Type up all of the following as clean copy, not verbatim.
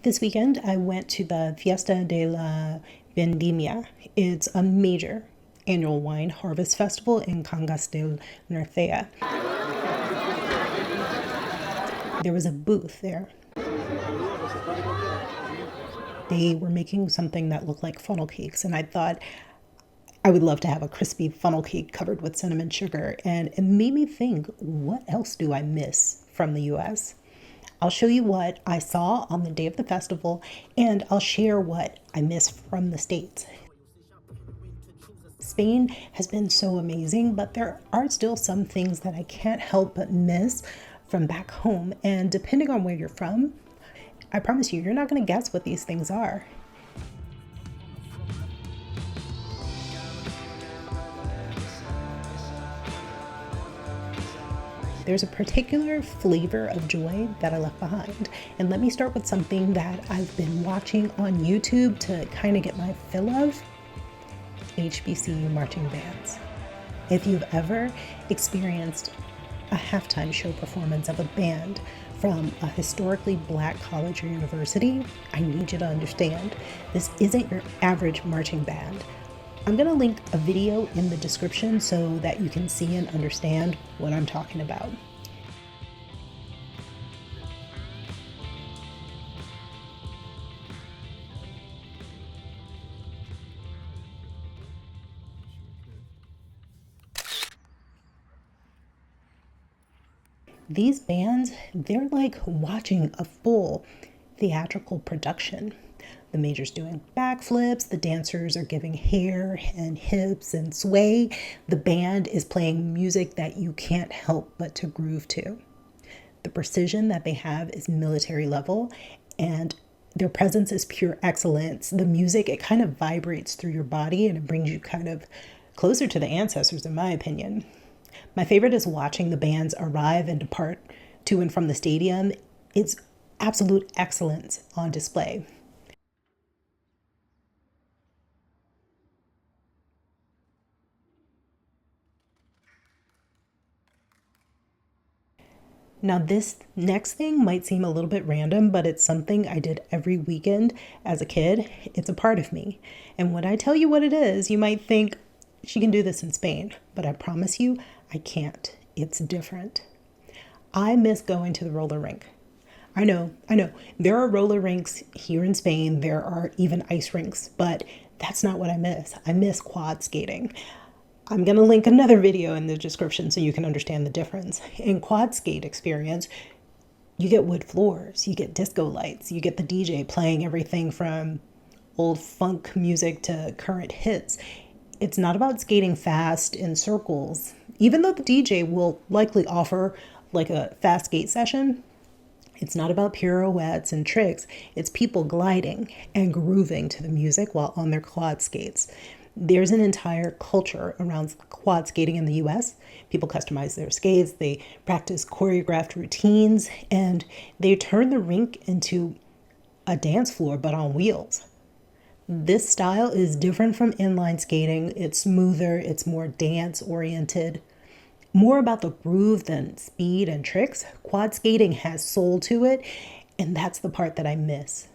This weekend, I went to the Fiesta de la Vendimia. It's a major annual wine harvest festival in Cangas del Narcea. There was a booth there. They were making something that looked like funnel cakes, and I thought I would love to have a crispy funnel cake covered with cinnamon sugar. And it made me think, what else do I miss from the US? I'll show you what I saw on the day of the festival, and I'll share what I miss from the States. Spain has been so amazing, but there are still some things that I can't help but miss from back home. And depending on where you're from, I promise you're not going to guess what these things are. There's a particular flavor of joy that I left behind. And let me start with something that I've been watching on YouTube to kind of get my fill of: HBCU marching bands. If you've ever experienced a halftime show performance of a band from a historically black college or university, I need you to understand, this isn't your average marching band. I'm going to link a video in the description so that you can see and understand what I'm talking about. These bands, they're like watching a full theatrical production. The major's doing backflips, the dancers are giving hair and hips and sway. The band is playing music that you can't help but to groove to. The precision that they have is military level, and their presence is pure excellence. The music, it kind of vibrates through your body and it brings you kind of closer to the ancestors, in my opinion. My favorite is watching the bands arrive and depart to and from the stadium. It's absolute excellence on display. Now, this next thing might seem a little bit random, but it's something I did every weekend as a kid. It's a part of me. And when I tell you what it is, you might think she can do this in Spain, but I promise you, I can't. It's different. I miss going to the roller rink. I know. There are roller rinks here in Spain. There are even ice rinks, but that's not what I miss. I miss quad skating. I'm going to link another video in the description so you can understand the difference. In quad skate experience, you get wood floors, you get disco lights, you get the DJ playing everything from old funk music to current hits. It's not about skating fast in circles. Even though the DJ will likely offer like a fast skate session, it's not about pirouettes and tricks. It's people gliding and grooving to the music while on their quad skates. There's an entire culture around quad skating in the US. People customize their skates, they practice choreographed routines, and they turn the rink into a dance floor but on wheels. This style is different from inline skating. It's smoother, it's more dance oriented, more about the groove than speed and tricks. Quad skating has soul to it, and that's the part that I miss.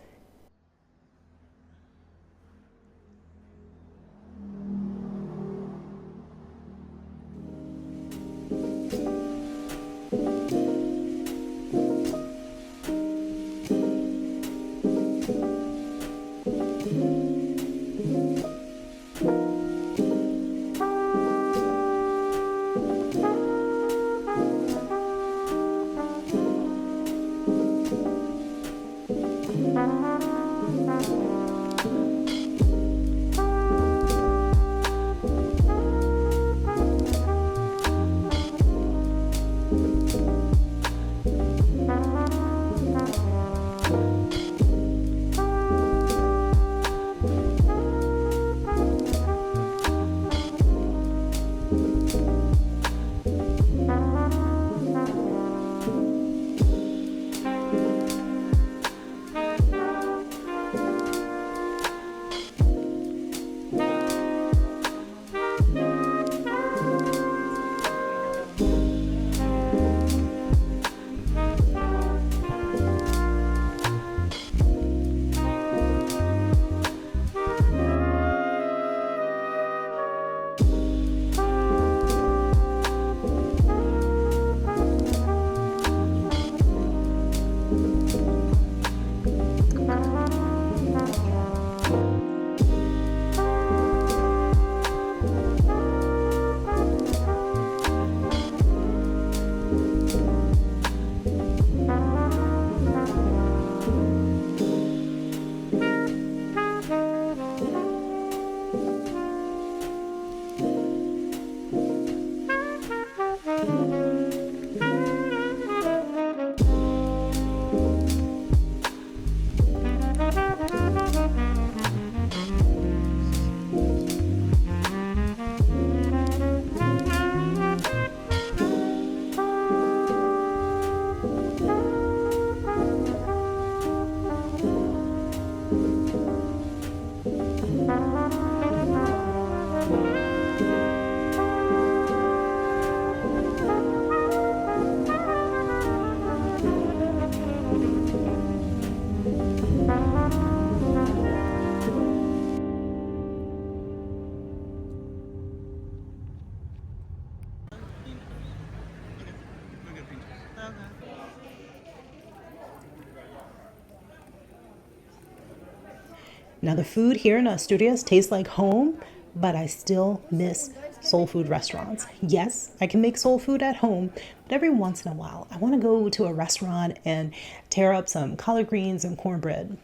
Now, the food here in Asturias tastes like home, but I still miss soul food restaurants. Yes, I can make soul food at home, but every once in a while, I want to go to a restaurant and tear up some collard greens and cornbread.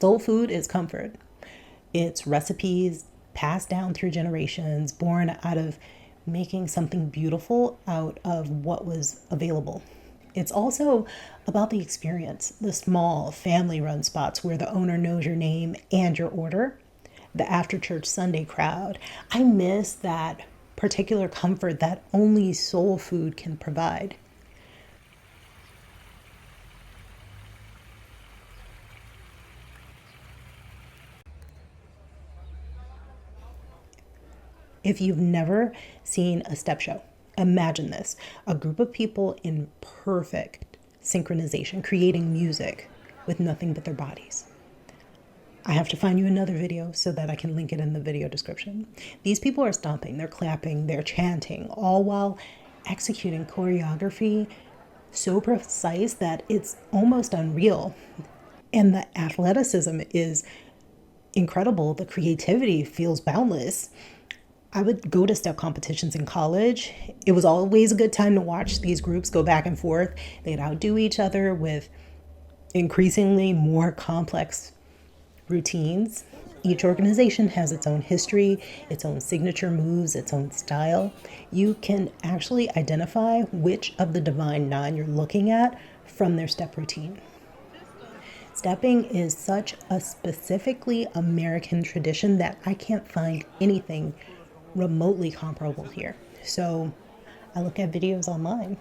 Soul food is comfort. It's recipes passed down through generations, born out of making something beautiful out of what was available. It's also about the experience, the small family run spots where the owner knows your name and your order, the after church Sunday crowd. I miss that particular comfort that only soul food can provide. If you've never seen a step show, imagine this: a group of people in perfect synchronization, creating music with nothing but their bodies. I have to find you another video so that I can link it in the video description. These people are stomping, they're clapping, they're chanting, all while executing choreography so precise that it's almost unreal. And the athleticism is incredible. The creativity feels boundless. I would go to step competitions in college. It was always a good time to watch these groups go back and forth. They'd outdo each other with increasingly more complex routines. Each organization has its own history, its own signature moves, its own style. You can actually identify which of the Divine Nine you're looking at from their step routine. Stepping is such a specifically American tradition that I can't find anything remotely comparable here. So I look at videos online.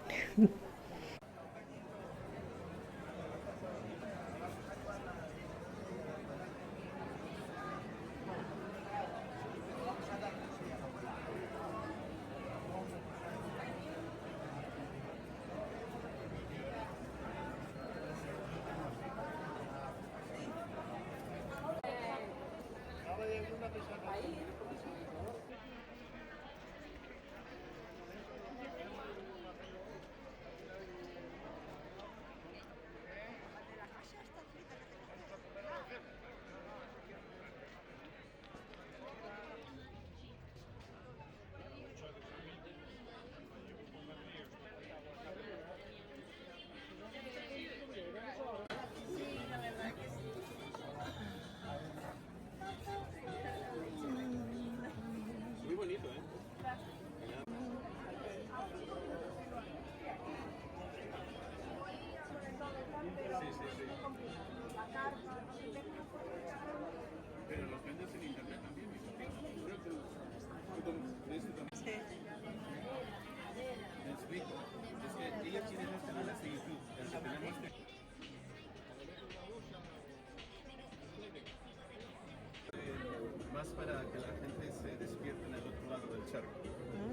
Más para que la gente se despierte en el otro lado del charco.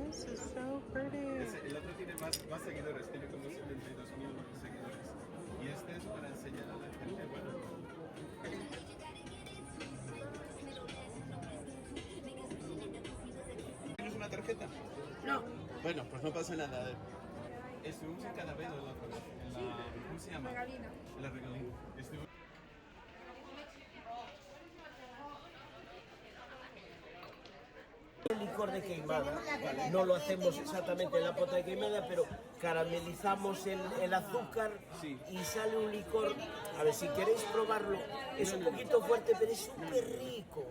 This is so pretty. El otro tiene más seguidores, tiene como 72,000 seguidores. Y este es para enseñar a la gente, bueno. ¿Tienes una tarjeta? No. Bueno, pues no pasa nada. Estuvimos en Cadavedo la otra vez, en la, ¿cómo se llama? Regalina. La regalina. El licor de queimada, no lo hacemos exactamente en la pota de queimada, pero caramelizamos el azúcar y sale un licor. A ver, si queréis probarlo, es un poquito fuerte, pero es súper rico.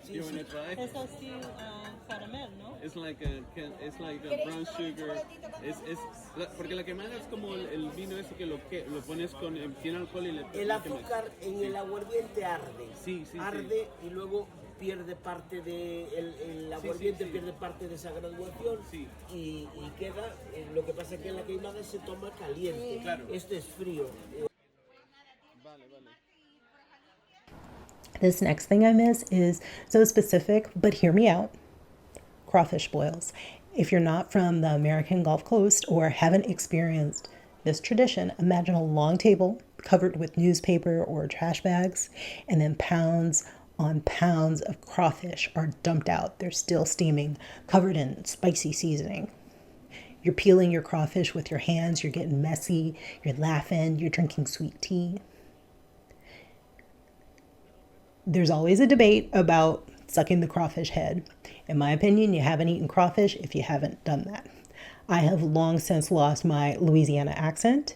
Sí, You sí. wanna try? Es así caramel, ¿no? It's like a brown sugar. Porque la quemada es como el vino ese que lo pones con tiene alcohol y le El azúcar en el aguardiente arde. Sí, sí, arde y luego pierde parte de el aguardiente, sí. pierde parte de esa graduación Sí. y queda. Lo que pasa es que en la queimada se toma caliente. Claro. Este es frío. Vale, vale. This next thing I miss is so specific, but hear me out. Crawfish boils. If you're not from the American Gulf Coast or haven't experienced this tradition, imagine a long table covered with newspaper or trash bags, and then pounds on pounds of crawfish are dumped out. They're still steaming, covered in spicy seasoning. You're peeling your crawfish with your hands, you're getting messy, you're laughing, you're drinking sweet tea. There's always a debate about sucking the crawfish head. In my opinion, you haven't eaten crawfish if you haven't done that. I have long since lost my Louisiana accent,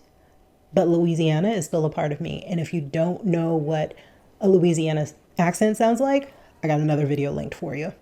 but Louisiana is still a part of me. And if you don't know what a Louisiana accent sounds like, I got another video linked for you.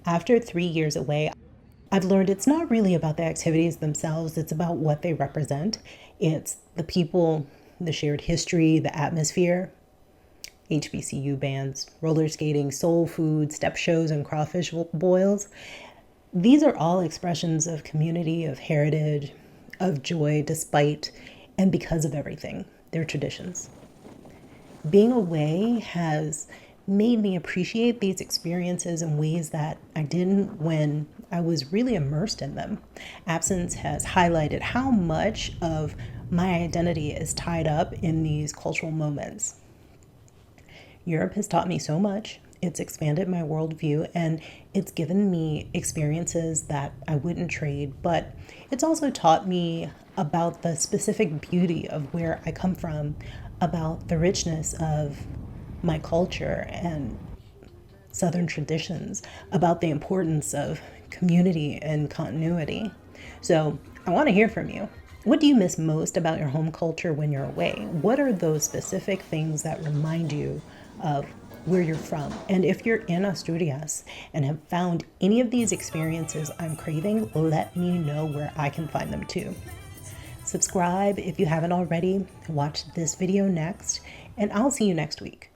After 3 years away, I've learned it's not really about the activities themselves, it's about what they represent. It's the people, the shared history, the atmosphere. HBCU bands, roller skating, soul food, step shows, and crawfish boils. These are all expressions of community, of heritage, of joy, despite and because of everything, their traditions. Being away has made me appreciate these experiences in ways that I didn't when I was really immersed in them. Absence has highlighted how much of my identity is tied up in these cultural moments. Europe has taught me so much. It's expanded my worldview and it's given me experiences that I wouldn't trade, but it's also taught me about the specific beauty of where I come from, about the richness of my culture and Southern traditions, about the importance of community and continuity. So I want to hear from you. What do you miss most about your home culture when you're away? What are those specific things that remind you of where you're from? And if you're in Asturias and have found any of these experiences I'm craving, let me know where I can find them too. Subscribe if you haven't already. Watch this video next, and I'll see you next week.